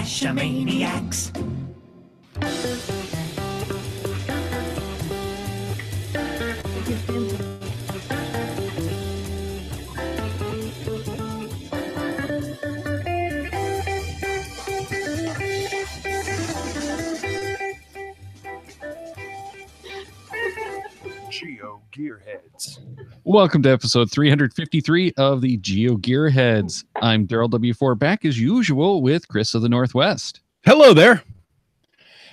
Cashomaniacs. GeoGearHeads. Welcome to episode 353 of the GeoGearHeads. I'm Daryl W4, back as usual with Chris of the Northwest. Hello there.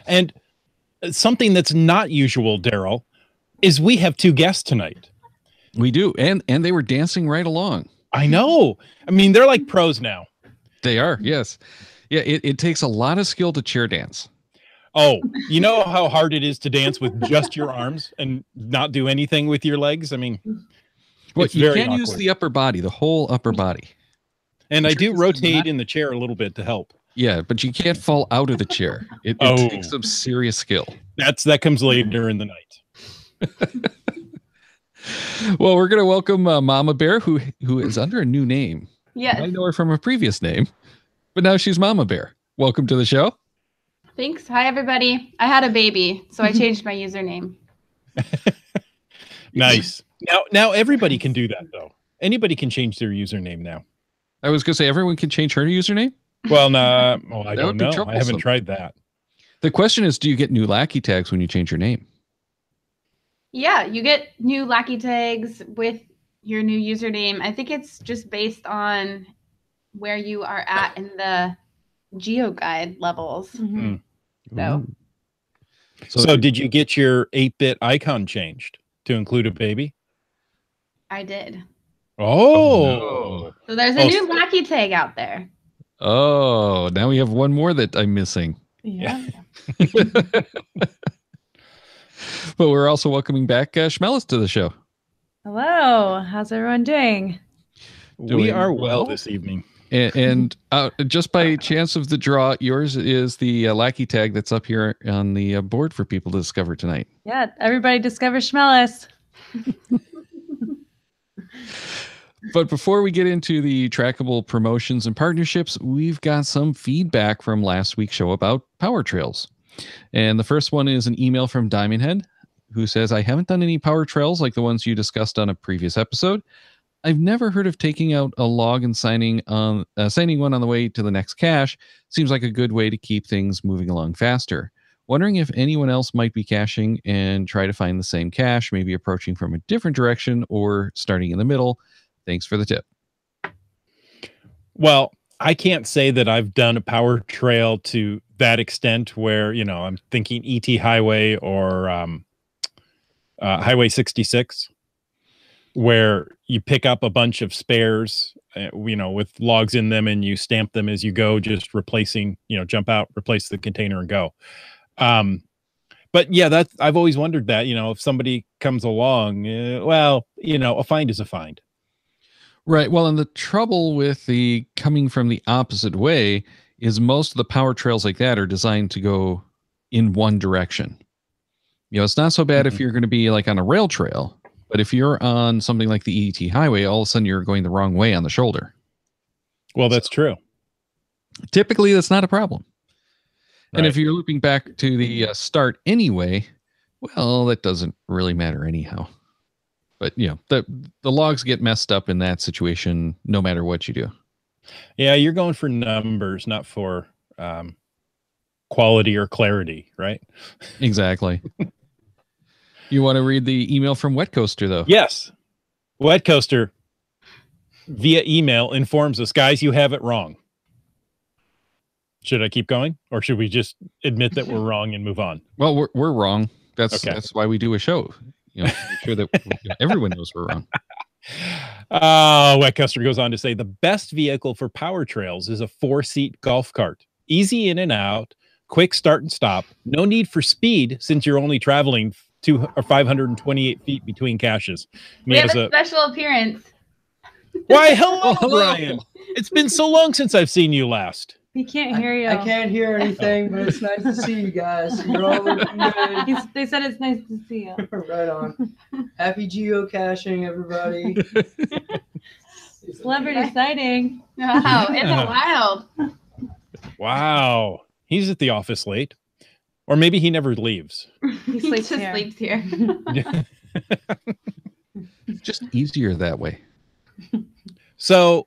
And something that's not usual, Daryl, is we have two guests tonight. We do, and they were dancing right along. I know. I mean, they're like pros now. They are, yes. Yeah, it takes a lot of skill to chair dance. Oh, you know how hard it is to dance with just your arms and not do anything with your legs? I mean, well, it's you very can use awkward. the upper body, the whole upper body. And I do rotate in the chair a little bit to help. Yeah, but you can't fall out of the chair. It takes some serious skill. That comes later in the night. Well, we're going to welcome Mama Bear, who is under a new name. Yes. I know her from a previous name, but now she's Mama Bear. Welcome to the show. Thanks. Hi, everybody. I had a baby, so I changed my username. Nice. Now everybody can do that, though. Anybody can change their username now. I was going to say everyone can change her username. Well, no, I don't know. I troublesome. haven't tried that. The question is, do you get new lackey tags when you change your name? Yeah, you get new lackey tags with your new username. I think it's just based on where you are at in the GeoGuide levels. Mm. So did you get your 8-bit icon changed to include a baby? I did. Oh. So there's a new lackey tag out there. Oh, now we have one more that I'm missing. Yeah. But we're also welcoming back Schmellis to the show. Hello, how's everyone doing? We are well this evening. And just by chance of the draw, yours is the lackey tag that's up here on the board for people to discover tonight. Yeah, everybody discover Schmellis. But before we get into the Trackable promotions and partnerships, we've got some feedback from last week's show about power trails. And the first one is an email from Diamond Head, who says, I haven't done any power trails like the ones you discussed on a previous episode. I've never heard of taking out a log and signing one on the way to the next cache. Seems like a good way to keep things moving along faster. Wondering if anyone else might be caching and try to find the same cache, maybe approaching from a different direction or starting in the middle. Thanks for the tip. Well, I can't say that I've done a power trail to that extent where, I'm thinking ET Highway or Highway 66. Where you pick up a bunch of spares, with logs in them and you stamp them as you go, just replacing, jump out, replace the container and go. But yeah, I've always wondered that, if somebody comes along, a find is a find. Right. Well, and the trouble with the coming from the opposite way is most of the power trails like that are designed to go in one direction. It's not so bad if you're going to be like on a rail trail. But if you're on something like the ET Highway, all of a sudden you're going the wrong way on the shoulder. Well, that's true. Typically, that's not a problem. Right. And if you're looping back to the start anyway, well, that doesn't really matter anyhow. But, the logs get messed up in that situation no matter what you do. Yeah, you're going for numbers, not for quality or clarity, right? Exactly. You want to read the email from Wet Coaster, though? Yes. Wet Coaster, via email, informs us, guys, you have it wrong. Should I keep going? Or should we just admit that we're wrong and move on? Well, we're wrong. That's Okay. That's why we do a show. Make sure that everyone knows we're wrong. Wet Coaster goes on to say, the best vehicle for power trails is a 4-seat golf cart. Easy in and out, quick start and stop. No need for speed since you're only traveling 528 feet between caches. We have a special appearance. Why, hello, Brian. It's been so long since I've seen you last. He can't hear you. I can't hear anything, but it's nice to see you guys. You're all looking good. They said it's nice to see you. Right on. Happy geocaching, everybody. Celebrity sighting. Wow, it's wild. Wow. He's at the office late. Or maybe he never leaves. He sleeps just here. sleeps here. Just easier that way. So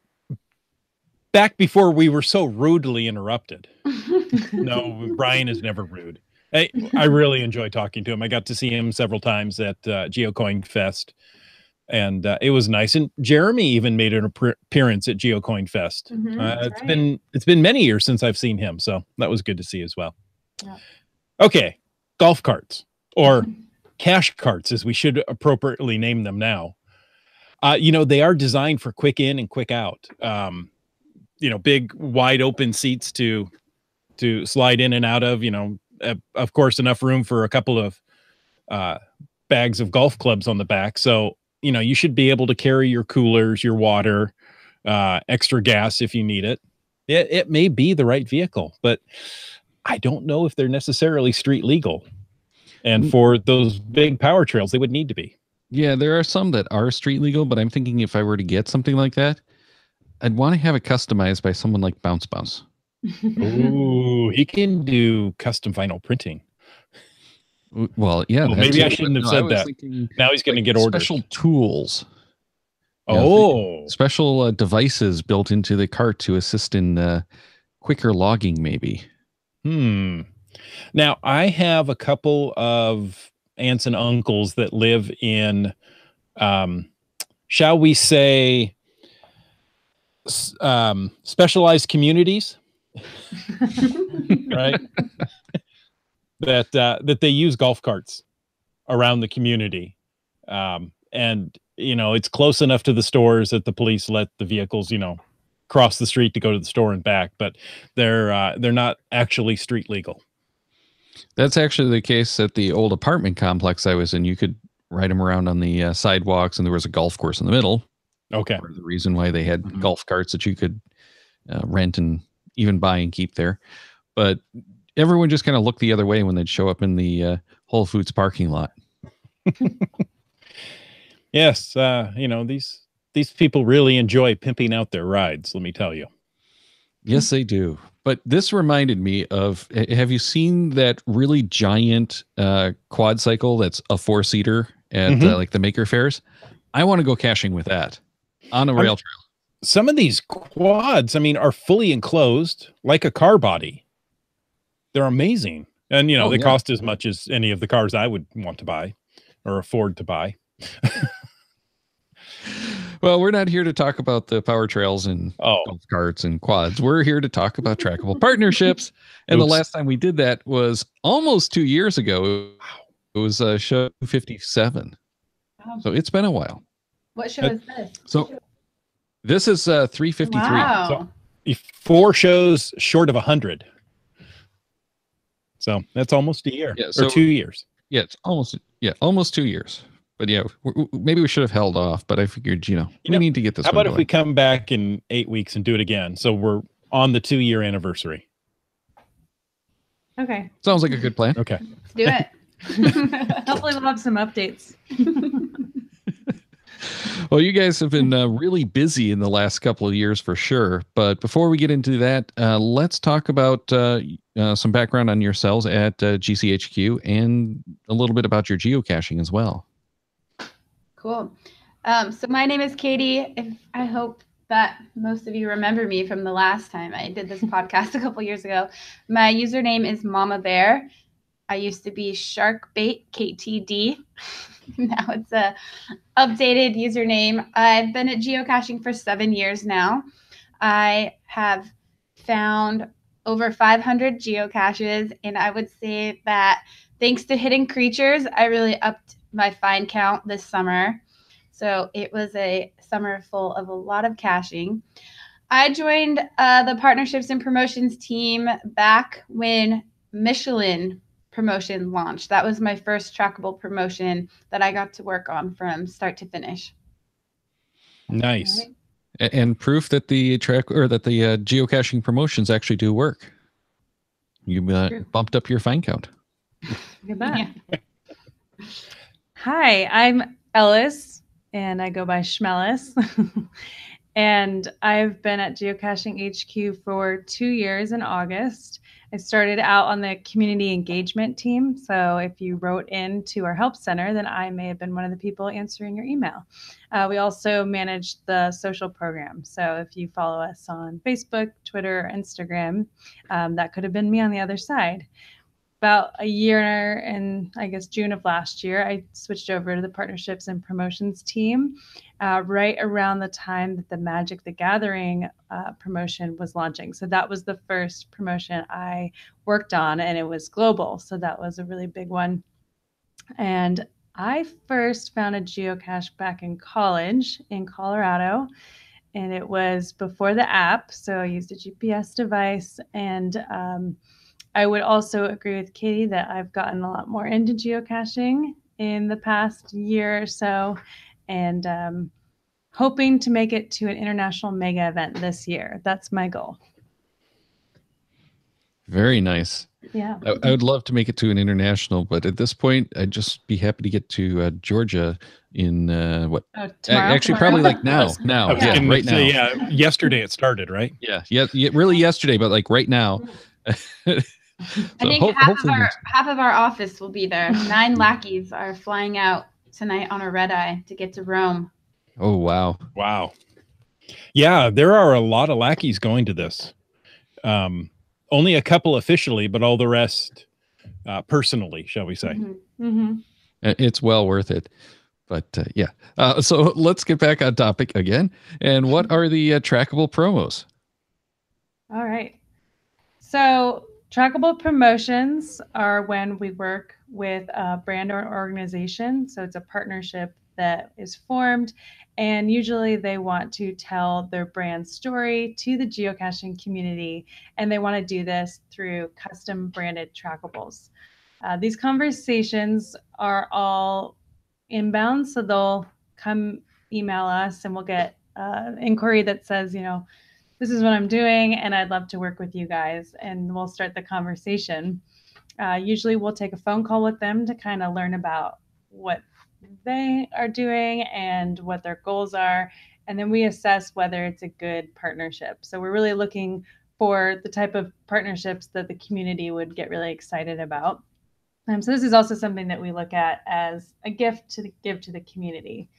back before we were so rudely interrupted. No, Brian is never rude. I really enjoy talking to him. I got to see him several times at GeoCoin Fest, and it was nice. And Jeremy even made an appearance at GeoCoin Fest. It's been many years since I've seen him, so that was good to see as well. Yeah. Okay, golf carts, or cash carts, as we should appropriately name them now. They are designed for quick in and quick out. Big wide open seats to slide in and out of. Of course, enough room for a couple of bags of golf clubs on the back. So you should be able to carry your coolers, your water, extra gas if you need it. It may be the right vehicle, but I don't know if they're necessarily street legal. And for those big power trails, they would need to be. Yeah, there are some that are street legal, but I'm thinking if I were to get something like that, I'd want to have it customized by someone like Bounce Bounce. Ooh, he can do custom vinyl printing. Well, yeah. Maybe I shouldn't have said that. Now he's going to get orders. Special tools. Special devices built into the cart to assist in quicker logging, maybe. Now, I have a couple of aunts and uncles that live in, shall we say, specialized communities, right? that they use golf carts around the community, and it's close enough to the stores that the police let the vehicles cross the street to go to the store and back, but they're not actually street legal. That's actually the case at the old apartment complex I was in. You could ride them around on the sidewalks, and there was a golf course in the middle. Okay. The reason why they had golf carts that you could rent and even buy and keep there. But everyone just kind of looked the other way when they'd show up in the Whole Foods parking lot. Yes. These people really enjoy pimping out their rides, let me tell you. Yes, they do. But this reminded me of, have you seen that really giant quad cycle that's a 4-seater at like the Maker Fairs? I want to go caching with that on a rail trail. Some of these quads, are fully enclosed like a car body. They're amazing. And, they cost as much as any of the cars I would want to buy or afford to buy. Well, we're not here to talk about the power trails and golf carts and quads. We're here to talk about trackable partnerships. And the last time we did that was almost 2 years ago. It was show 57. So it's been a while. What show is this? So this is 353. Wow. So 4 shows short of 100. So that's almost a year or 2 years. Yeah, it's almost 2 years. But yeah, maybe we should have held off, but I figured, we need to get this. How about if we come back in 8 weeks and do it again? So we're on the 2-year anniversary. Okay. Sounds like a good plan. Okay. Let's do it. Hopefully we'll have some updates. Well, you guys have been really busy in the last couple of years for sure. But before we get into that, let's talk about some background on yourselves at GCHQ and a little bit about your geocaching as well. Cool. So my name is Katie. I hope that most of you remember me from the last time I did this podcast a couple years ago. My username is Mama Bear. I used to be Sharkbait KTD. Now it's a updated username. I've been at geocaching for 7 years now. I have found over 500 geocaches, and I would say that thanks to Hidden Creatures, I really upped my find count this summer. So it was a summer full of a lot of caching. I joined the partnerships and promotions team back when Michelin promotion launched. That was my first trackable promotion that I got to work on from start to finish. Nice. Right. And proof that the geocaching promotions actually do work. You bumped up your find count. Look at that. Yeah. Hi, I'm Ellis, and I go by Schmellis. And I've been at Geocaching HQ for 2 years in August. I started out on the community engagement team. So if you wrote into our help center, then I may have been one of the people answering your email. We also managed the social program. So if you follow us on Facebook, Twitter, Instagram, that could have been me on the other side. About a year and I guess June of last year, I switched over to the partnerships and promotions team right around the time that the Magic the Gathering promotion was launching. So that was the first promotion I worked on, and it was global. So that was a really big one. And I first found a geocache back in college in Colorado, and it was before the app. So I used a GPS device, and I would also agree with Katie that I've gotten a lot more into geocaching in the past year or so, and hoping to make it to an international mega event this year. That's my goal. Very nice. Yeah. I would love to make it to an international, but at this point, I'd just be happy to get to Georgia in what? Oh, tomorrow? Actually, probably like now. I was Yeah, gonna right now. say, yeah, yesterday it started, right? Yeah, really yesterday, but like right now. I think half of our office will be there. 9 lackeys are flying out tonight on a red eye to get to Rome. Oh, wow. Wow. Yeah, there are a lot of lackeys going to this. Only a couple officially, but all the rest personally, shall we say. Mm-hmm. Mm-hmm. It's well worth it. But yeah. So let's get back on topic again. And what are the trackable promos? All right. So trackable promotions are when we work with a brand or organization. So it's a partnership that is formed, and usually they want to tell their brand story to the geocaching community, and they want to do this through custom branded trackables. These conversations are all inbound, so they'll come email us and we'll get an inquiry that says, this is what I'm doing and I'd love to work with you guys, and we'll start the conversation. Usually we'll take a phone call with them to kind of learn about what they are doing and what their goals are, and then we assess whether it's a good partnership. So we're really looking for the type of partnerships that the community would get really excited about. So this is also something that we look at as a gift to give to the community,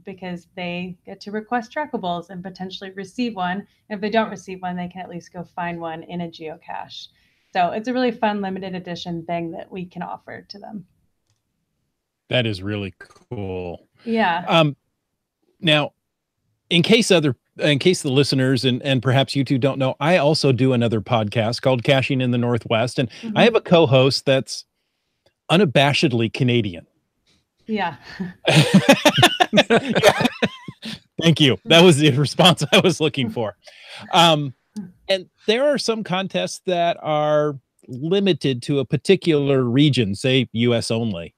because they get to request trackables and potentially receive one. And if they don't receive one, they can at least go find one in a geocache. So it's a really fun limited edition thing that we can offer to them. That is really cool. Yeah. Now, in case the listeners and perhaps you two don't know, I also do another podcast called Caching in the Northwest, and I have a co-host that's unabashedly Canadian. Yeah. Yeah. Thank you. That was the response I was looking for. And there are some contests that are limited to a particular region, say US only.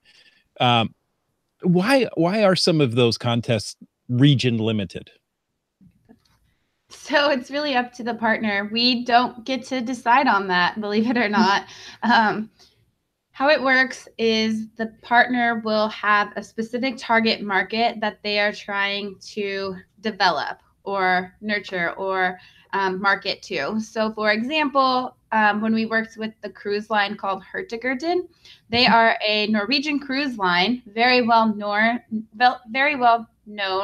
Why are some of those contests region limited? So it's really up to the partner. We don't get to decide on that, believe it or not. How it works is the partner will have a specific target market that they are trying to develop or nurture or market to. So for example, when we worked with the cruise line called Hurtigruten, they are a Norwegian cruise line, very well known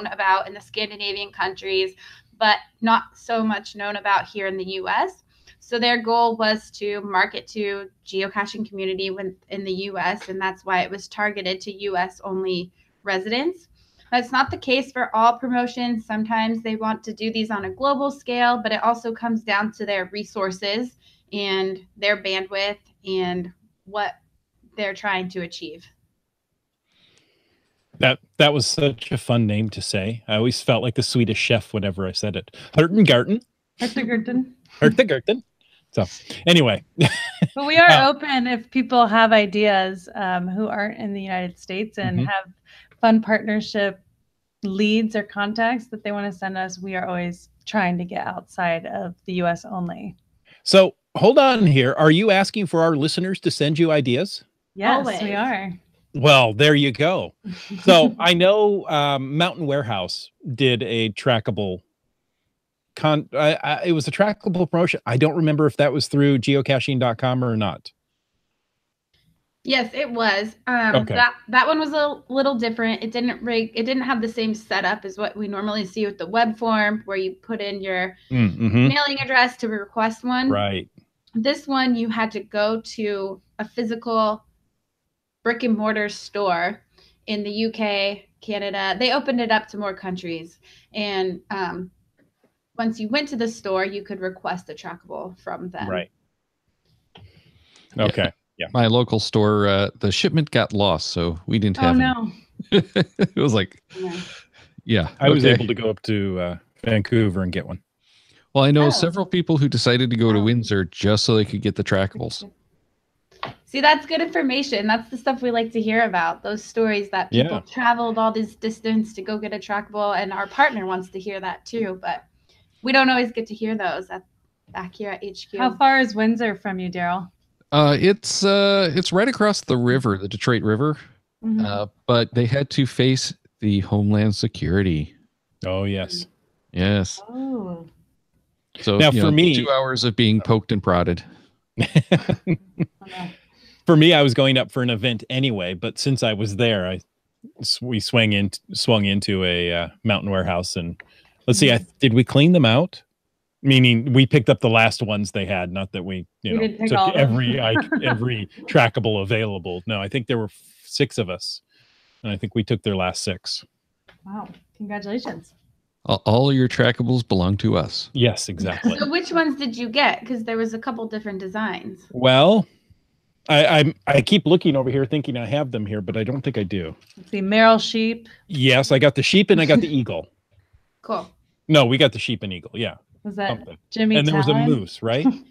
about in the Scandinavian countries, but not so much known about here in the US. So their goal was to market to geocaching community in the US, and that's why it was targeted to US only residents. That's not the case for all promotions. Sometimes they want to do these on a global scale, but it also comes down to their resources and their bandwidth and what they're trying to achieve. That was such a fun name to say. I always felt like the Swedish chef whenever I said it. Hurtigruten. So anyway. But we are open if people have ideas who aren't in the United States and have fun partnership leads or contacts that they want to send us. We are always trying to get outside of the US only. So hold on here. Are you asking for our listeners to send you ideas? Yes, Always. we are. Well, there you go. So I know Mountain Warehouse did a trackable it was a trackable promotion. I don't remember if that was through geocaching.com or not. Yes, it was. Okay. That one was a little different. It didn't have the same setup as what we normally see with the web form, where you put in your mailing address to request one. Right. This one, you had to go to a physical brick and mortar store in the UK, Canada. They opened it up to more countries, and once you went to the store, you could request a trackable from them. Right. Okay. Yeah. My local store, the shipment got lost, so we didn't have no. it was like, yeah. I was able to go up to Vancouver and get one. Well, I know several people who decided to go to Windsor just so they could get the trackables. See, that's good information. That's the stuff we like to hear about. Those stories that people traveled all this distance to go get a trackable, and our partner wants to hear that too, but we don't always get to hear those back here at HQ. How far is Windsor from you, Daryl? It's right across the river, the Detroit River, but they had to face the Homeland Security. Oh, yes. Yes. Oh. So now for me, 2 hours of being poked and prodded. For me, I was going up for an event anyway, but since I was there, we swung into a mountain warehouse, and let's see, did we clean them out? Meaning we picked up the last ones they had, not that we took every trackable available. No, I think there were 6 of us, and I think we took their last 6. Wow! Congratulations. All your trackables belong to us. Yes, exactly. So which ones did you get? Because there was a couple different designs. Well, I keep looking over here thinking I have them here, but I don't think I do. Let's see, Merrill sheep. Yes, I got the sheep and I got the eagle. Cool. No, we got the sheep and eagle. Yeah. Was that something. Jimmy? And there Talon? was a moose, right? And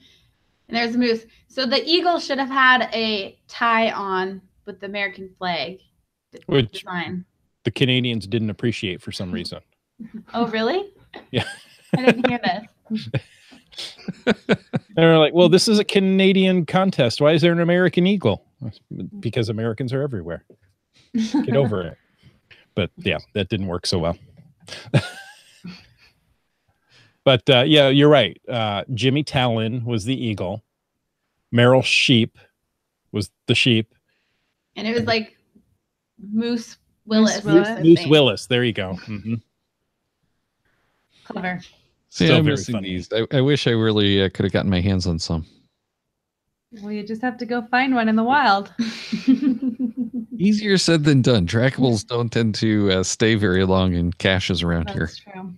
there's a moose. So the eagle should have had a tie on with the American flag Which design. The Canadians didn't appreciate for some reason. Oh, really? Yeah. I didn't hear this. They were like, well, this is a Canadian contest. Why is there an American eagle? Because Americans are everywhere. Get over it. But yeah, that didn't work so well. But yeah, you're right. Jimmy Talon was the eagle. Merrill Sheep was the sheep. And it was like Moose Willis. Moose Willis. There you go. Mm-hmm. Clever. See, Still I'm very missing funny. these. I wish I really could have gotten my hands on some. Well, you just have to go find one in the wild. Easier said than done. Trackables don't tend to stay very long in caches around here. That's true.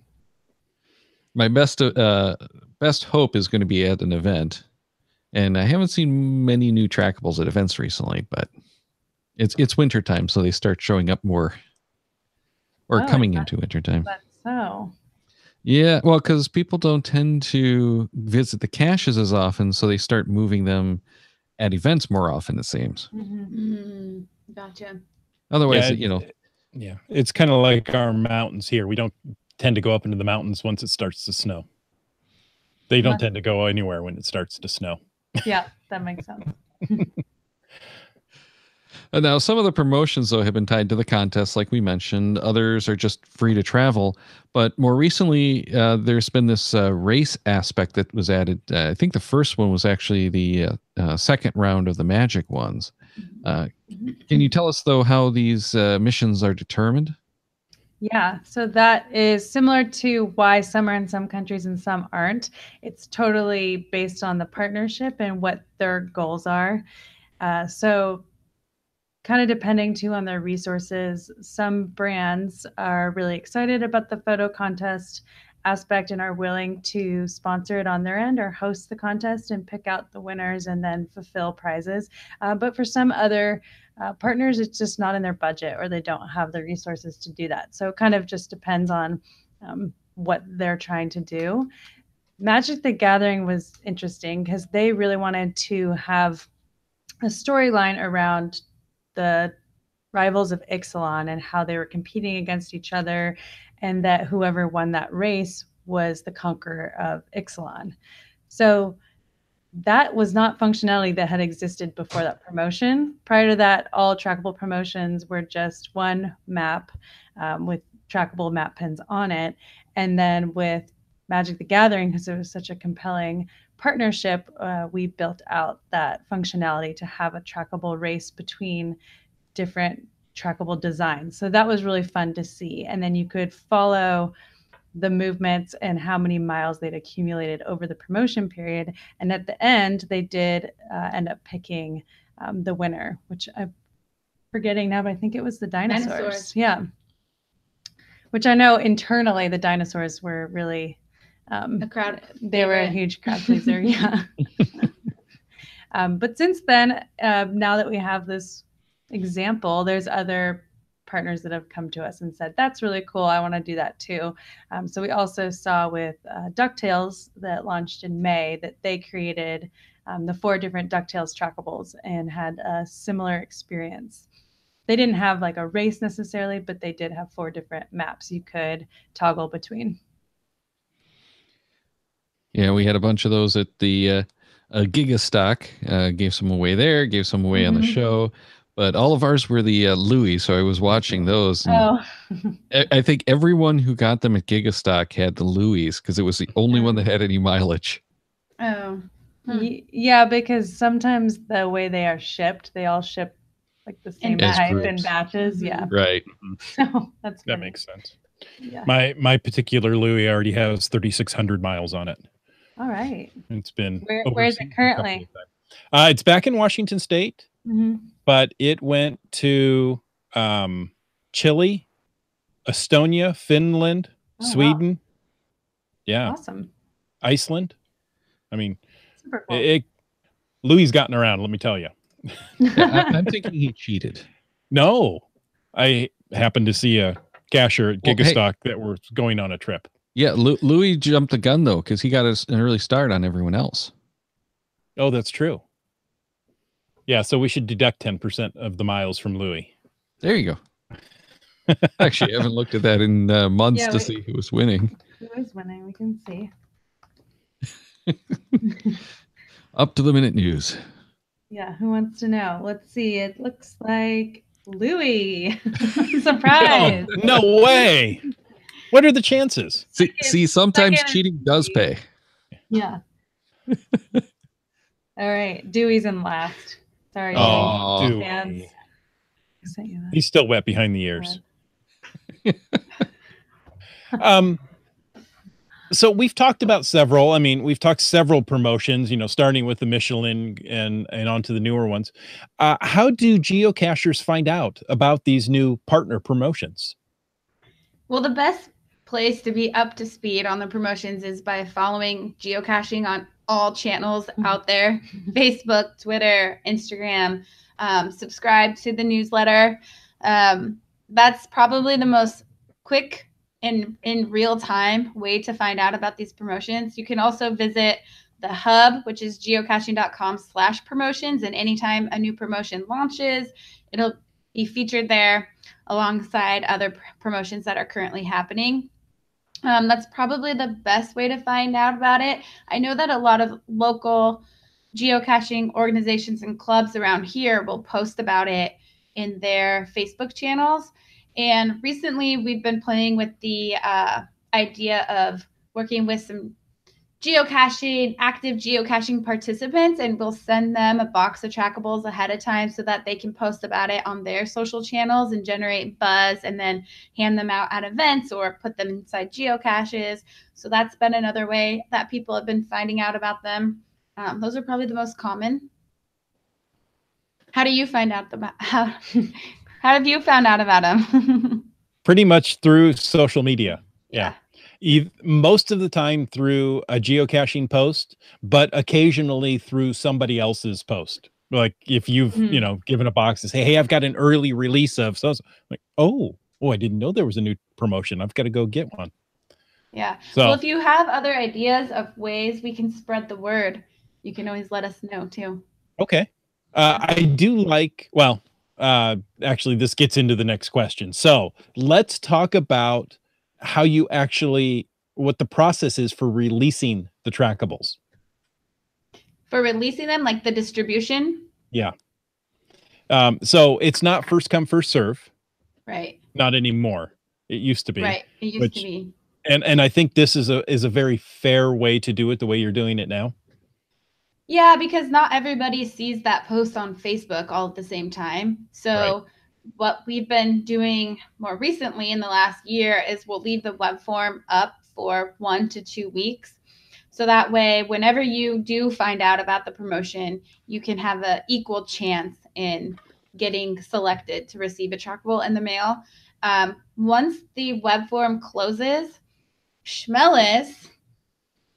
My best hope is going to be at an event, and I haven't seen many new trackables at events recently. But it's wintertime, so they start showing up more, or coming into wintertime. That's so. Yeah, well, because people don't tend to visit the caches as often, so they start moving them at events more often, it seems. Mm-hmm. Gotcha. Otherwise, Yeah, it's kind of like our mountains here. We don't tend to go up into the mountains once it starts to snow. They don't tend to go anywhere when it starts to snow. Yeah, that makes sense. Now, some of the promotions, though, have been tied to the contest, like we mentioned. Others are just free to travel. But more recently, there's been this race aspect that was added. I think the first one was actually the second round of the Magic ones. Can you tell us, though, how these missions are determined? Yeah, so that is similar to why some are in some countries and some aren't. It's totally based on the partnership and what their goals are. So kind of depending too on their resources. Some brands are really excited about the photo contest aspect and are willing to sponsor it on their end or host the contest and pick out the winners and then fulfill prizes. But for some other partners, it's just not in their budget or they don't have the resources to do that. So it kind of just depends on what they're trying to do. Magic the Gathering was interesting because they really wanted to have a storyline around the rivals of Ixalan and how they were competing against each other, and that whoever won that race was the conqueror of Ixalan. So that was not functionality that had existed before that promotion. Prior to that, all trackable promotions were just one map with trackable map pins on it. And then with Magic the Gathering, because it was such a compelling partnership, we built out that functionality to have a trackable race between different trackable designs. So that was really fun to see. And then you could follow the movements and how many miles they'd accumulated over the promotion period. And at the end, they did end up picking the winner, which I'm forgetting now, but I think it was the dinosaurs. Yeah. Which I know internally the dinosaurs were really A crowd. they were a huge crowd pleaser. Yeah. But since then, now that we have this example, there's other partners that have come to us and said, that's really cool. I want to do that too. So we also saw with DuckTales that launched in May that they created the 4 different DuckTales trackables and had a similar experience. They didn't have like a race necessarily, but they did have 4 different maps you could toggle between. Yeah, we had a bunch of those at the Gigastock. Gave some away there, gave some away on the show. But all of ours were the Louis, so I was watching those. And I think everyone who got them at Gigastock had the Louis because it was the only one that had any mileage. Oh. Yeah, because sometimes the way they are shipped, they all ship like the same type in batches. Yeah. Right. So that's That funny. makes sense. Yeah. My particular Louis already has 3,600 miles on it. All right. It's been where is it currently? It's back in Washington State, Mm-hmm. but it went to Chile, Estonia, Finland, Sweden. Wow. Yeah. Awesome. Iceland. I mean, Super cool. Louis gotten around, let me tell you. I'm thinking he cheated. No, I happened to see a cashier at Gigastock that was going on a trip. Yeah, Louis jumped the gun though because he got an early start on everyone else. Oh, that's true. Yeah, so we should deduct 10% of the miles from Louis. There you go. Actually, I haven't looked at that in months to see who was winning. Who is winning? We can see. Up to the minute news. Yeah, who wants to know? Let's see. It looks like Louis. Surprise! No way. What are the chances? See, sometimes cheating does pay. Yeah. All right, Dewey's in last. Sorry. Oh, Dewey. Fans. He's still wet behind the ears. So we've talked about several. I mean, we've talked several promotions, starting with the Michelin and onto the newer ones. How do geocachers find out about these new partner promotions? Well, the best place to be up to speed on the promotions is by following geocaching on all channels out there: Facebook, Twitter, Instagram. Subscribe to the newsletter. That's probably the most quick and in real time way to find out about these promotions. You can also visit the hub, which is geocaching.com/promotions. And anytime a new promotion launches, it'll be featured there alongside other promotions that are currently happening. That's probably the best way to find out about it. I know that a lot of local geocaching organizations and clubs around here will post about it in their Facebook channels. And recently we've been playing with the idea of working with some active geocaching participants, and we'll send them a box of trackables ahead of time so that they can post about it on their social channels and generate buzz, and then hand them out at events or put them inside geocaches. So that's been another way that people have been finding out about them. Those are probably the most common. How do you find out about how have you found out about them? Pretty much through social media. Yeah. Most of the time through a geocaching post, but occasionally through somebody else's post. Like if you've, given a box to say, hey, I've got an early release of so like, oh, I didn't know there was a new promotion. I've got to go get one. Yeah. So, well, if you have other ideas of ways we can spread the word, you can always let us know too. Okay. I do like, actually this gets into the next question. So let's talk about how you what the process is for releasing the trackables. For releasing them, like the distribution? Yeah. So it's not first come, first serve. Right. Not anymore. It used to be. Right. It used to be. And I think this is a very fair way to do it the way you're doing it now. Yeah, because not everybody sees that post on Facebook all at the same time. So what we've been doing more recently in the last year is we'll leave the web form up for 1 to 2 weeks. So that way, whenever you do find out about the promotion, you can have an equal chance in getting selected to receive a trackable in the mail. Once the web form closes, Schmellis,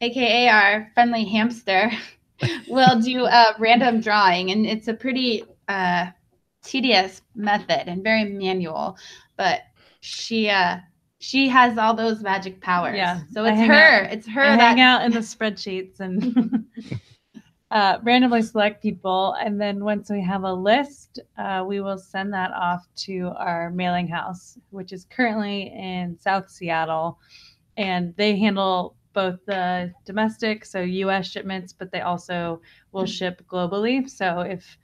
aka our friendly hamster, will do a random drawing, and it's a pretty tedious method and very manual, but she has all those magic powers. Yeah, so it's her. It's her I that hang out in the spreadsheets and randomly select people, and then once we have a list, we will send that off to our mailing house, which is currently in South Seattle, and they handle both the domestic, so U.S. shipments, but they also will ship globally. So if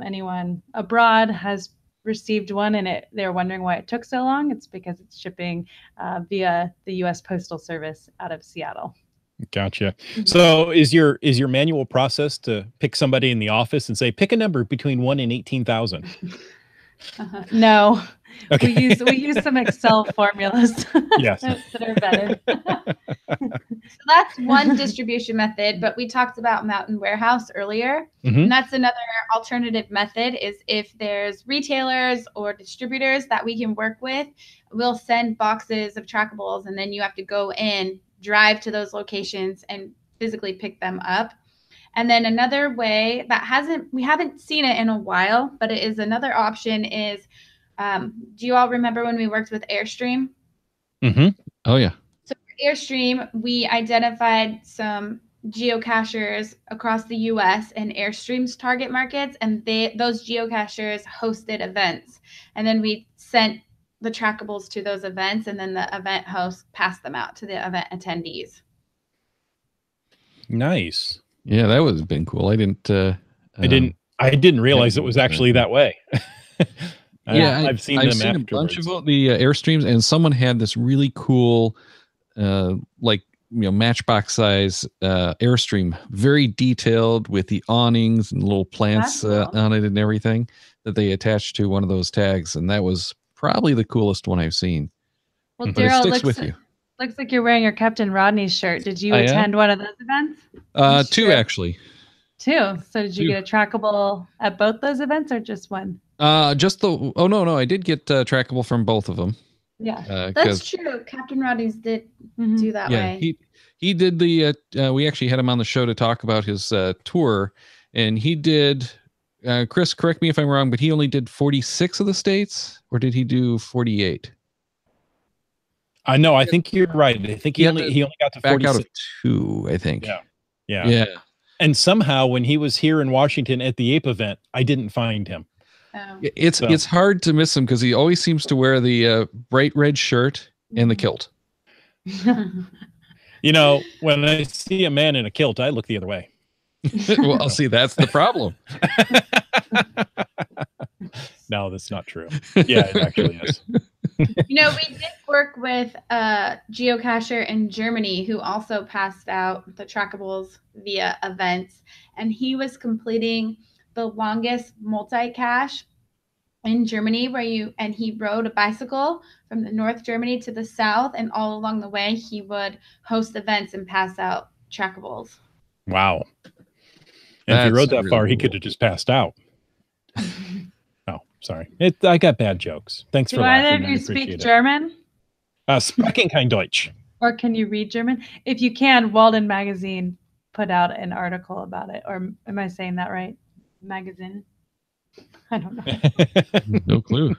anyone abroad has received one and they're wondering why it took so long, it's because it's shipping via the U.S. Postal Service out of Seattle. Gotcha. So is your manual process to pick somebody in the office and say, pick a number between 1 and 18,000? No. Okay. We use some Excel formulas Yes. that are vetted. So that's one distribution method, but we talked about Mountain Warehouse earlier. Mhm. And that's another alternative method is if there's retailers or distributors that we can work with, we'll send boxes of trackables, and then you have to go in, drive to those locations and physically pick them up. And then another way that we haven't seen it in a while, but it is another option is, do you all remember when we worked with Airstream? Mm-hmm. Oh yeah. So for Airstream, we identified some geocachers across the U.S. and Airstream's target markets, and those geocachers hosted events. And then we sent the trackables to those events, and then the event host passed them out to the event attendees. Nice. Yeah, that would have been cool. I didn't realize it was actually that way. I've seen a bunch of the Airstreams, and someone had this really cool, matchbox size Airstream, very detailed with the awnings and little plants on it and everything that they attached to one of those tags, and that was probably the coolest one I've seen. Well, but it Daryl, sticks with you. Looks like you're wearing your Captain Rodney's shirt. Did you attend one of those events? Two actually. Two. So did you get a trackable at both those events or just one? Just the. Oh no, I did get trackable from both of them. Yeah, that's true. Captain Rodney's did do that way. He did the. We actually had him on the show to talk about his tour, and he did. Chris, correct me if I'm wrong, but he only did 46 of the states, or did he do 48? No, I think you're right. I think he only got to 46. Back out of 2, I think. Yeah. And somehow when he was here in Washington at the Ape event, I didn't find him. It's hard to miss him because he always seems to wear the bright red shirt and the kilt. When I see a man in a kilt, I look the other way. Well, see, that's the problem. No, that's not true. Yeah, it actually is. We did work with a geocacher in Germany who also passed out the trackables via events, and he was completing the longest multi-cache in Germany and he rode a bicycle from the North Germany to the South, and all along the way he would host events and pass out trackables. Wow. And if he rode that far, he could have just passed out. Oh, sorry. I got bad jokes. Thanks for laughing. Do either of you speak German? Sprechen kein Deutsch. Or can you read German? If you can, Walden Magazine put out an article about it. Or am I saying that right? Magazine? I don't know. No clue.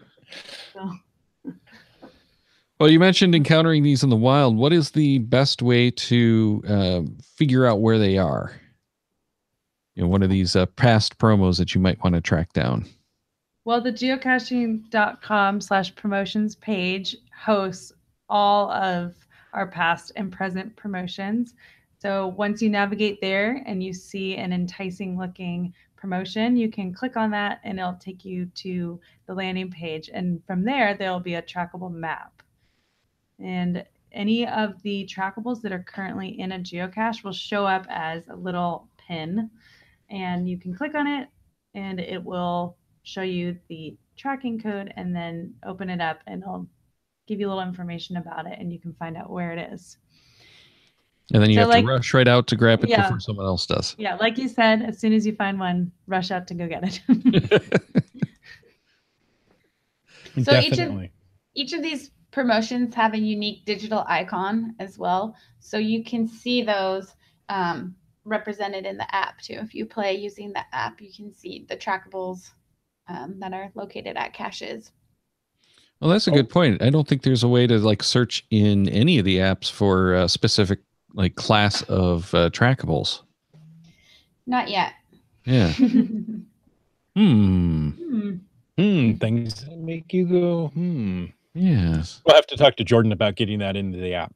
Well, you mentioned encountering these in the wild. What is the best way to figure out where they are? One of these past promos that you might want to track down. Well, the geocaching.com/promotions page hosts all of our past and present promotions. So once you navigate there and you see an enticing looking promotion, you can click on that and it'll take you to the landing page. And from there, there'll be a trackable map. And any of the trackables that are currently in a geocache will show up as a little pin, and you can click on it and it will show you the tracking code, and then open it up and it'll give you a little information about it and you can find out where it is. And then you So, have like- to rush right out to grab it Yeah. before someone else does. Yeah, like you said, as soon as you find one, rush out to go get it. So Definitely. each of these promotions have a unique digital icon as well. So you can see those represented in the app too. If you play using the app, you can see the trackables that are located at caches. Well, that's a good point. I don't think there's a way to like search in any of the apps for a specific like class of trackables. Not yet. Yeah. Things that make you go, Yes. We'll have to talk to Jordan about getting that into the app.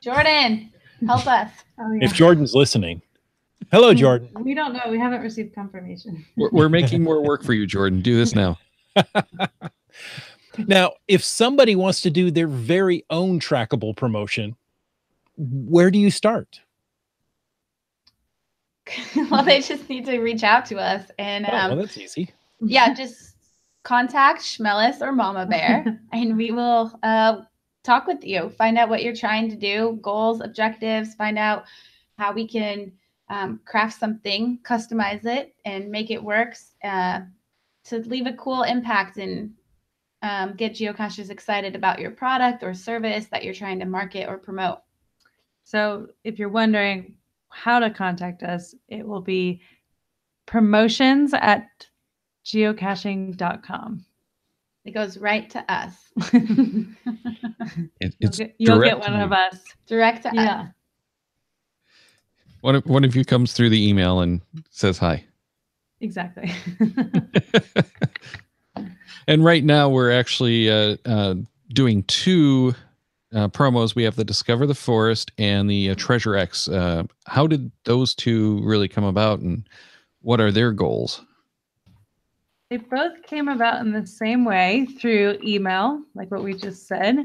Jordan, help us. Oh, yeah. If Jordan's listening. Hello, Jordan. We don't know. We haven't received confirmation. We're making more work for you, Jordan. Do this now. Now, if somebody wants to do their very own trackable promotion, where do you start? Well, they just need to reach out to us and Well, that's easy. yeah, just contact Schmellis or Mama Bear and we will talk with you, find out what you're trying to do, goals, objectives, find out how we can craft something, customize it, and make it work to leave a cool impact and get geocachers excited about your product or service that you're trying to market or promote. So if you're wondering how to contact us, it will be promotions@geocaching.com. It goes right to us. It's You'll direct get one to of you. us. Direct to us. Yeah, One of you comes through the email and says hi. exactly. And right now we're actually doing two promos. We have the Discover the Forest and the Treasure X. How did those two really come about, and what are their goals? They both came about in the same way, through email, like what we just said.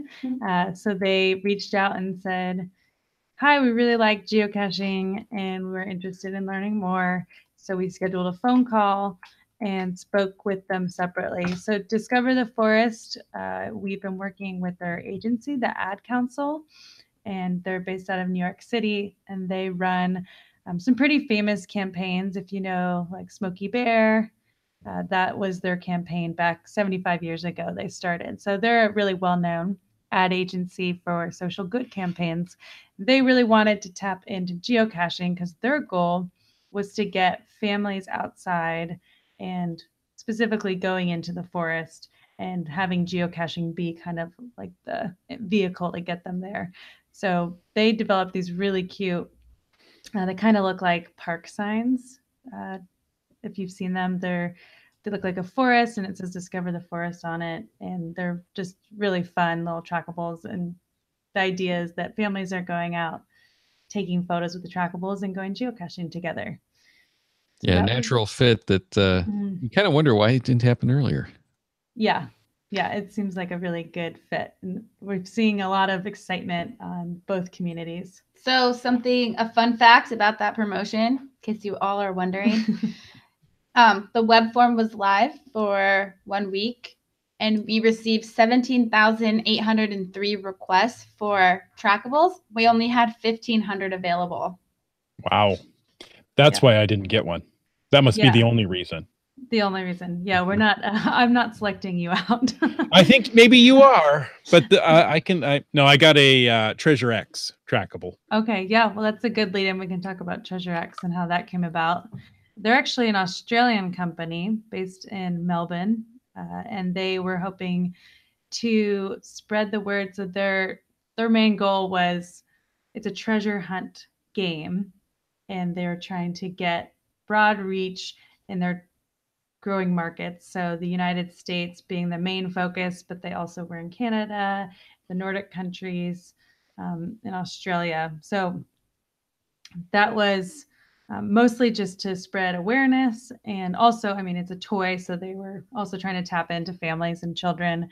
So they reached out and said, hi, we really like geocaching and we're interested in learning more. So we scheduled a phone call and spoke with them separately. So Discover the Forest, we've been working with their agency, the Ad Council, and they're based out of New York City, and they run some pretty famous campaigns. If you know, like Smokey Bear, that was their campaign back 75 years ago they started. So they're a really well-known ad agency for social good campaigns. They really wanted to tap into geocaching because their goal was to get families outside and specifically going into the forest and having geocaching be kind of like the vehicle to get them there. So they developed these really cute, they kind of look like park signs. If you've seen them, they look like a forest and it says Discover the Forest on it. And they're just really fun little trackables. And the idea is that families are going out, taking photos with the trackables and going geocaching together. So Yeah, that natural fit that you kind of wonder why it didn't happen earlier. Yeah, it seems like a really good fit. And we're seeing a lot of excitement on both communities. So a fun fact about that promotion, in case you all are wondering, the web form was live for 1 week and we received 17,803 requests for trackables. We only had 1,500 available. Wow. That's why I didn't get one. That must be the only reason. The only reason. Yeah, we're not, I'm not selecting you out. I think maybe you are, but I got a Treasure X trackable. Okay, yeah, well, that's a good lead in. We can talk about Treasure X and how that came about. They're actually an Australian company based in Melbourne, and they were hoping to spread the word. So their main goal was, it's a treasure hunt game, and they're trying to get broad reach in their growing markets. So the United States being the main focus, but they also were in Canada, the Nordic countries, in Australia. So that was mostly just to spread awareness. And also, I mean, it's a toy, so they were also trying to tap into families and children.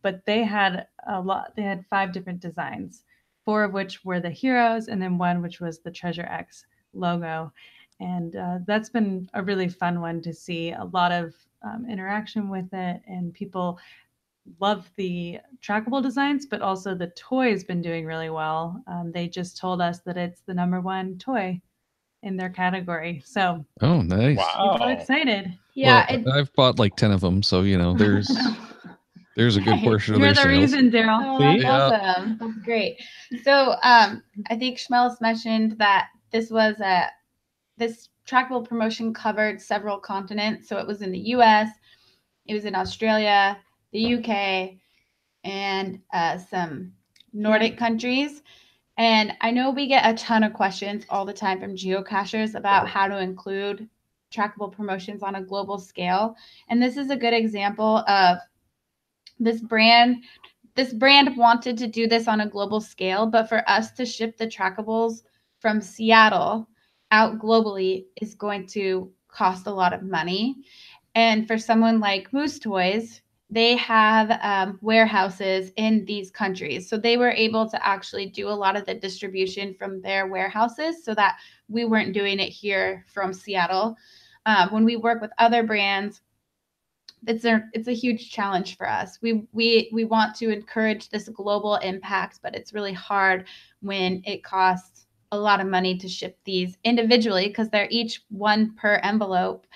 But they had a lot, they had 5 different designs, 4 of which were the heroes, and then 1 which was the Treasure X logo. And that's been a really fun one to see, a lot of interaction with it, and people love the trackable designs, but also the toy's been doing really well. They just told us that it's the #1 toy in their category. So Oh, nice. Wow. people are excited. Yeah, Well, I've bought like 10 of them, so there's a good portion of You're their the sales. reason, Daryl. Oh, that's Yeah. awesome. That's great. So I think Schmelz mentioned that this trackable promotion covered several continents. So it was in the US, it was in Australia, the UK, and some Nordic countries. And I know we get a ton of questions all the time from geocachers about how to include trackable promotions on a global scale. And this is a good example of this brand wanted to do this on a global scale, but for us to ship the trackables from Seattle out globally is going to cost a lot of money. And for someone like Moose Toys, they have warehouses in these countries. So they were able to actually do a lot of the distribution from their warehouses so that we weren't doing it here from Seattle. When we work with other brands, it's a huge challenge for us. We want to encourage this global impact, but it's really hard when it costs a lot of money to ship these individually because they're each 1 per envelope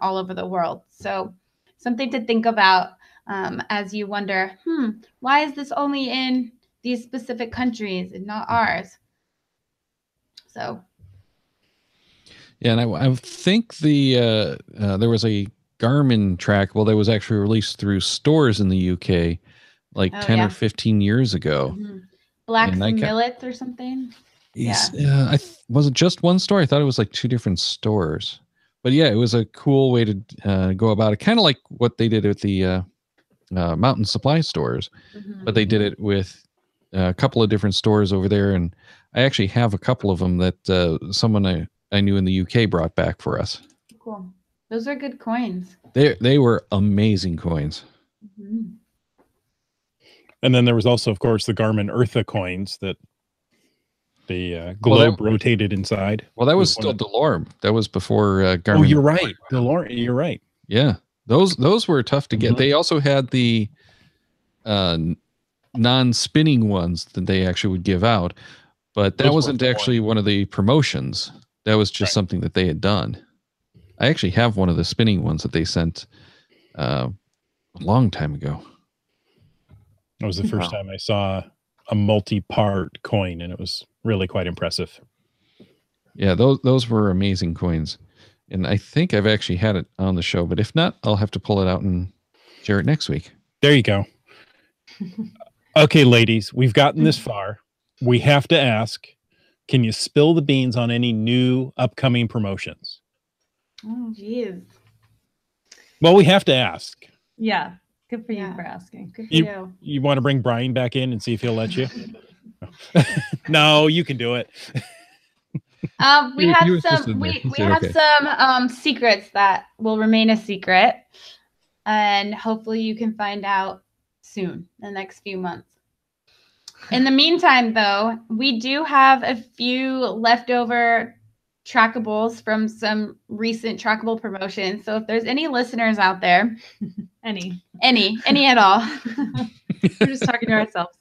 all over the world. So something to think about as you wonder, why is this only in these specific countries and not ours? So. Yeah, and I think there was a Garmin trackable that was actually released through stores in the UK like 10 or 15 years ago. Black Millets or something. Yeah. Was it just one store? I thought it was like 2 different stores. But yeah, it was a cool way to go about it. Kind of like what they did with the mountain supply stores. But they did it with a couple of different stores over there. And I actually have a couple of them that someone I knew in the UK brought back for us. Cool. Those are good coins. They were amazing coins. And then there was also, of course, the Garmin Eartha coins that the globe rotated inside. Well, that was still Delorme. That was before Garmin. Oh, you're right. Delorme, you're right. Yeah. Those were tough to get. They also had the non-spinning ones that they actually would give out, but that wasn't actually one of the promotions. That was just something that they had done. I actually have one of the spinning ones that they sent a long time ago. That was the first time I saw a multi-part coin, and it was really quite impressive. Yeah, those were amazing coins. And I think I've actually had it on the show, but if not, I'll have to pull it out and share it next week. There you go. Okay, ladies, we've gotten this far. We have to ask, can you spill the beans on any new upcoming promotions? Oh, geez. Well, we have to ask. Yeah. Good for you for asking. Good for you. You want to bring Brian back in and see if he'll let you? No, you can do it. We have some secrets that will remain a secret, and hopefully you can find out soon, the next few months. In the meantime, though, we do have a few leftover trackables from some recent trackable promotions. So if there's any listeners out there, any at all, we're just talking to ourselves.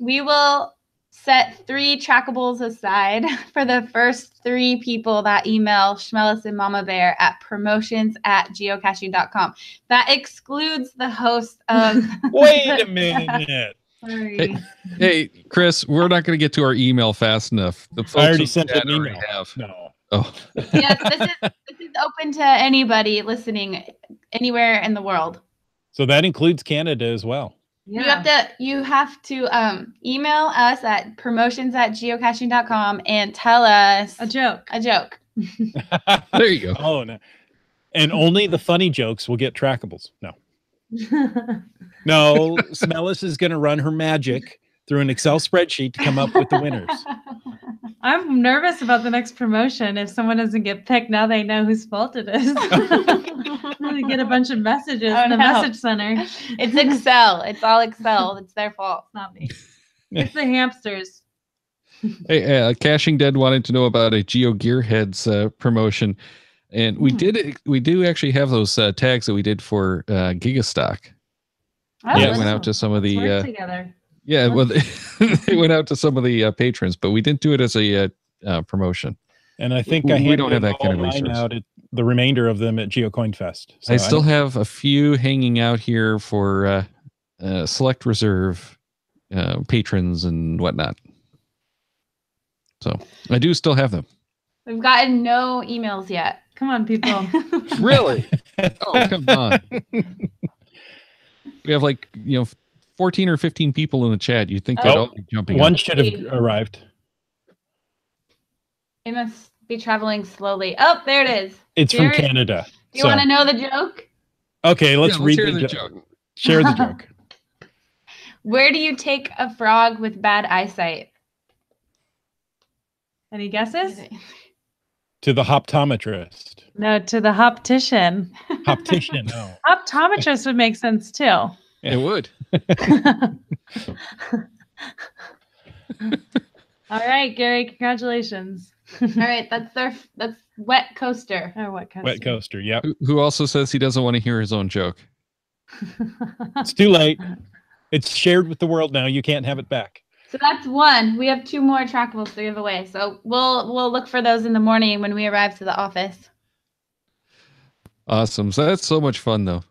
We will set 3 trackables aside for the first 3 people that email Schmellis and Mama Bear at promotions@geocaching.com. That excludes the host of... Wait a minute. Sorry. Hey, Chris, we're not going to get to our email fast enough. The folks I already sent an email. Have. No. Oh. Yes, this is open to anybody listening anywhere in the world. So that includes Canada as well. Yeah. You have to email us at promotions@geocaching.com and tell us a joke. There you go. Oh, no. And only the funny jokes will get trackables. No. No, Smellis is going to run her magic through an Excel spreadsheet to come up with the winners. I'm nervous about the next promotion. If someone doesn't get picked, now they know whose fault it is. They get a bunch of messages in the message center. It's Excel. It's all Excel. It's their fault. It's not me. It's the hamsters. Hey, Caching Dead wanted to know about a GeoGearHeads promotion, and we do actually have those tags that we did for Gigastock. Oh, Yeah, went out to some of Let's the work together. yeah, well, they went out to some of the patrons, but we didn't do it as a promotion. And I think We don't have that kind of mine resource. out at the remainder of them at GeoCoinFest. So I still have a few hanging out here for select reserve patrons and whatnot. So I do still have them. We've gotten no emails yet. Come on, people. Really? Oh, come on. We have 14 or 15 people in the chat. You'd think they'd all be jumping one on. should have arrived. It must be traveling slowly. Oh, there it is. It's Jared, from Canada. Do you want to know the joke? Okay, let's read hear the joke. Share the joke. Where do you take a frog with bad eyesight? Any guesses? To the optometrist. No, to the optician. Optician, no. Optometrist would make sense too. It would. All right, Gary, congratulations. All right, that's Wet Coaster. Oh, what coaster? Wet coaster, yep. Who also says he doesn't want to hear his own joke. It's too late. It's shared with the world now. You can't have it back. So that's one. We have 2 more trackables to give away. So we'll look for those in the morning when we arrive to the office. Awesome. So that's so much fun, though.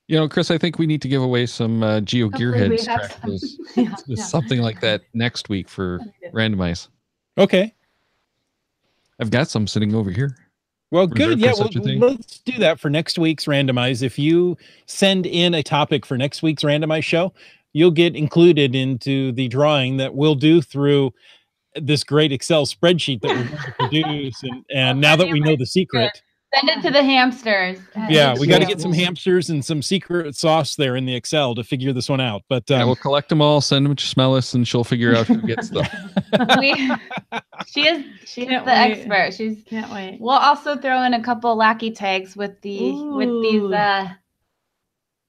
You know, Chris, I think we need to give away some GeoGearHeads have trackables, something like that next week for randomize. Okay. I've got some sitting over here. Well, Reserved good. for Yeah, such a thing. let's do that for next week's randomize. If you send in a topic for next week's randomize show, you'll get included into the drawing that we'll do through this great Excel spreadsheet that we're going to produce. And now that we know the secret, Send it to the hamsters. yeah, we got to get some hamsters and some secret sauce there in the Excel to figure this one out. But Yeah, we'll collect them all, send them to Smellis, and she'll figure out who gets them. She is the Can't wait. expert. Can't wait. We'll also throw in a couple lackey tags with these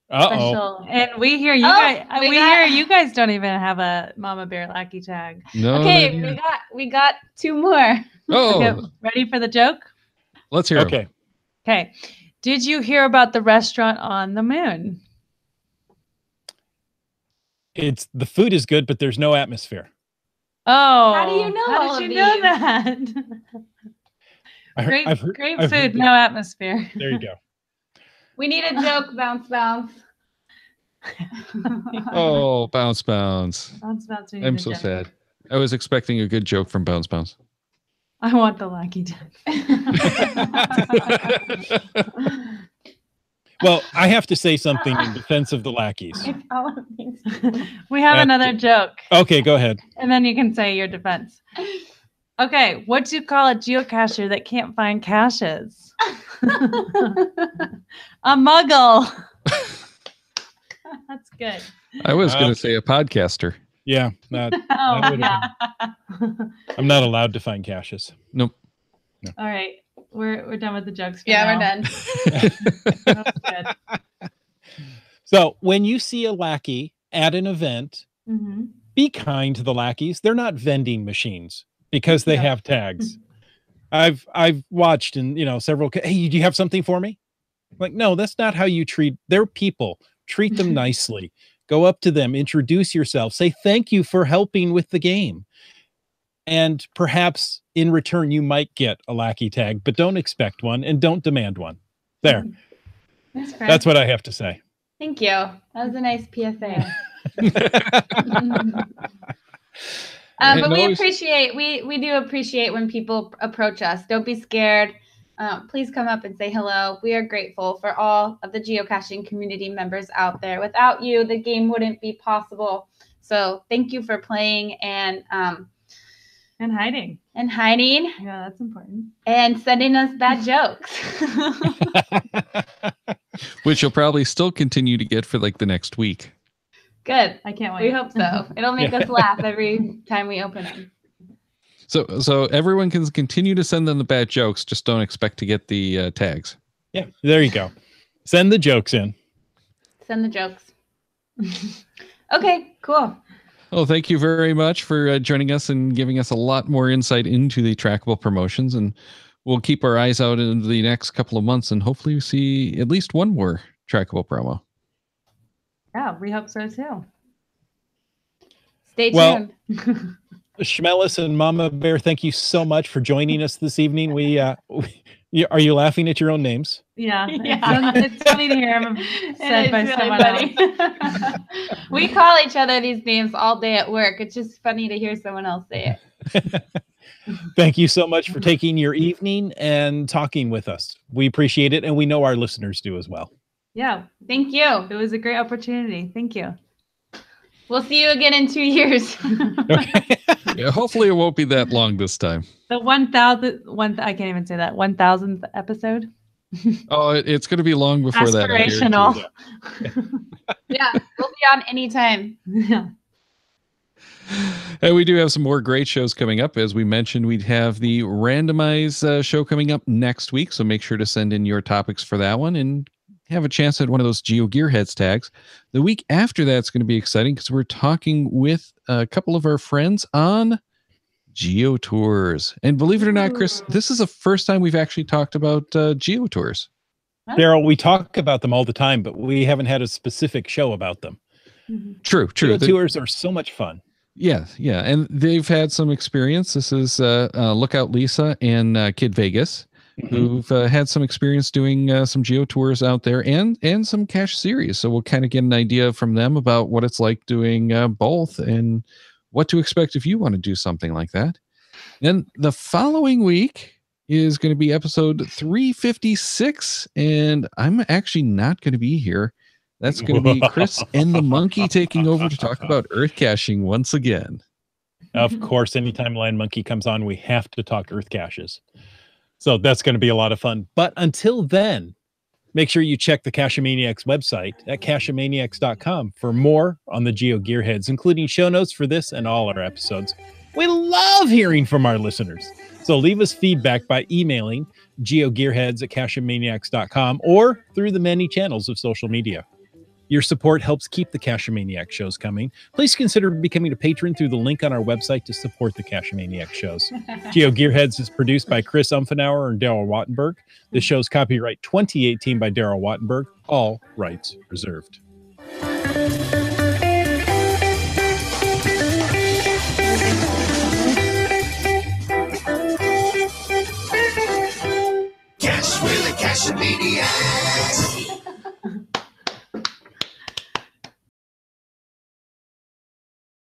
special. And we hear you Oh, guys. we We got- hear you guys don't even have a Mama Bear Lucky tag. No. Okay, not yet. we got 2 more. Oh, Okay, ready for the joke? let's hear 'em. okay. Okay. Did you hear about the restaurant on the moon? It's the food is good, but there's no atmosphere. Oh, How do you know How all did of you know these? that? Great, I've heard- great I've food, heard- no atmosphere. There you go. We need a joke, bounce. Oh, Bounce Bounce. Bounce, we need I'm a so joke. sad. I was expecting a good joke from Bounce Bounce. I want the lucky tag. Well, I have to say something in defense of the lackeys. We have Uh, another joke, Okay, go ahead. and then you can say your defense. Okay, what do you call a geocacher that can't find caches? A muggle. That's good. I was Wow. going to say a podcaster. Yeah, Oh, would've yeah. I'm not allowed to find caches. Nope. All right, we're done with the jokes. For Yeah, now. we're done. That's good. So when you see a lackey at an event, Mhm. be kind to the lackeys. They're not vending machines because they Yeah. have tags. I've watched and several. Hey, do you have something for me? Like, no, that's not how you treat. They're people. Treat them nicely. Go up to them, introduce yourself, say thank you for helping with the game. And perhaps in return, you might get a lackey tag, but don't expect one and don't demand one. There. That's fair. That's what I have to say. Thank you. That was a nice PSA. And But we always- appreciate we do appreciate when people approach us. Don't be scared. Please come up and say hello. We are grateful for all of the geocaching community members out there. Without you, the game wouldn't be possible. So thank you for playing and hiding. hiding Yeah, that's important. and sending us bad jokes. Which you'll probably still continue to get for like the next week. Good. I can't wait. We hope so. It'll make us laugh every time we open them. So everyone can continue to send them the bad jokes. Just don't expect to get the tags. Yeah, there you go. Send the jokes in. Send the jokes. Okay, cool. Well, thank you very much for joining us and giving us a lot more insight into the Trackable promotions. And we'll keep our eyes out in the next couple of months and hopefully we see at least one more Trackable promo. Yeah, we hope so too. Stay Well, tuned. Schmellis and Mama Bear, thank you so much for joining us this evening. Are you laughing at your own names? Yeah, Yeah. It's funny to hear them said by someone else. We call each other these names all day at work. It's just funny to hear someone else say it. Thank you so much for taking your evening and talking with us. We appreciate it, and we know our listeners do as well. Yeah, Thank you. it was a great opportunity. Thank you. We'll see you again in 2 years. Okay. Yeah, hopefully it won't be that long this time. The 1,000th, I can't even say that, 1,000th episode. Oh, it's going to be long before that. I guarantee Aspirational. you. Yeah, we'll be on anytime. Yeah. And we do have some more great shows coming up. As we mentioned, we'd have the randomize show coming up next week. So make sure to send in your topics for that one and have a chance at one of those GeoGearHeads tags. The week after that's going to be exciting because we're talking with a couple of our friends on Geo Tours. And believe it or not, Chris, this is the first time we've actually talked about Geo Tours. Daryl, we talk about them all the time, but we haven't had a specific show about them. True. Geo tours are so much fun. Yeah. And they've had some experience. This is Lookout Lisa and Kid Vegas, who've had some experience doing some Geo Tours out there and some cache series. So we'll kind of get an idea from them about what it's like doing both and what to expect if you want to do something like that. Then the following week is going to be episode 356, and I'm actually not going to be here. That's going to be Chris and the Monkey taking over to talk about Earth caching once again. Of course, anytime Lion Monkey comes on, we have to talk Earth caches. So that's going to be a lot of fun. But until then, make sure you check the Cacheamaniacs website at cacheamaniacs.com for more on the GeoGearHeads, including show notes for this and all our episodes. We love hearing from our listeners. So leave us feedback by emailing geogearheads at cacheamaniacs.com or through the many channels of social media. Your support helps keep the Cacheamaniac shows coming. Please consider becoming a patron through the link on our website to support the Cacheamaniac shows. GeoGearHeads is produced by Chris Umfenauer and Daryl Wattenberg. The show's copyright 2018 by Daryl Wattenberg. All rights reserved.